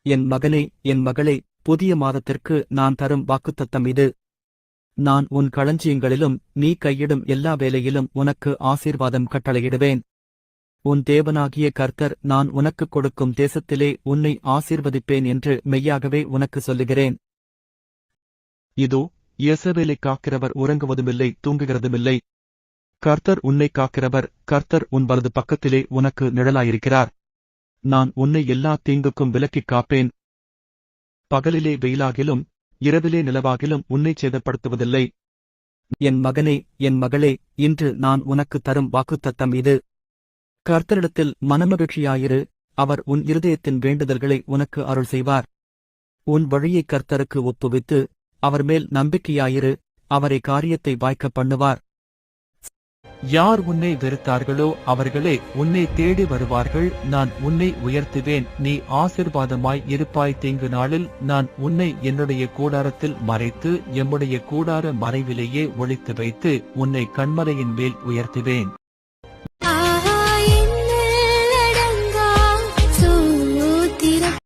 என் மகனே, என் மகளே, புதிய மாதத்திற்கு நான் தரும் வாக்குத்தத்தம் இது. நான் உன் களஞ்சியங்களிலும் நீ கையிடும் எல்லா வேலையிலும் உனக்கு ஆசீர்வாதம் கட்டளையிடுவேன். உன் தேவனாகிய கர்த்தர் நான் உனக்குக் கொடுக்கும் தேசத்திலே உன்னை ஆசீர்வதிப்பேன் என்று மெய்யாகவே உனக்கு சொல்லுகிறேன். இதோ, யேசபேலைக் காக்கிறவர் உறங்குவதுமில்லை, தூங்குகிறதுமில்லை. கர்த்தர் உன்னை காக்கிறவர், கர்த்தர் உன் வலது பக்கத்திலே உனக்கு நிழலாயிருக்கிறார். நான் உன்னை எல்லா தீங்குக்கும் விலக்கிக் காப்பேன். பகலிலே வெயிலாகிலும் இரவிலே நிலவாகிலும் உன்னைச் சேதப்படுத்துவதில்லை. என் மகனே, என் மகளே, இன்று நான் உனக்கு தரும் வாக்குத்தத்தம் இது. கர்த்தரிடத்தில் மனமகிழ்ச்சியாயிரு, அவர் உன் இருதயத்தின் வேண்டுதல்களை உனக்கு அருள் செய்வார். உன் வழியைக் கர்த்தருக்கு ஒப்புவித்து அவர் மேல் நம்பிக்கையாயிரு, அவரை காரியத்தை வாய்க்கப் பண்ணுவார். யார் உன்னை வெறுத்தார்களோ அவர்களே உன்னை தேடி வருவார்கள். நான் உன்னை உயர்த்துவேன், நீ ஆசீர்வாதமாய் இருப்பாய். தீங்கு நாளில் நான் உன்னை என்னுடைய கூடாரத்தில் மறைத்து எம்முடைய கூடார மறைவிலேயே ஒளித்து வைத்து உன்னை கண்மலையின் மேல் உயர்த்துவேன்.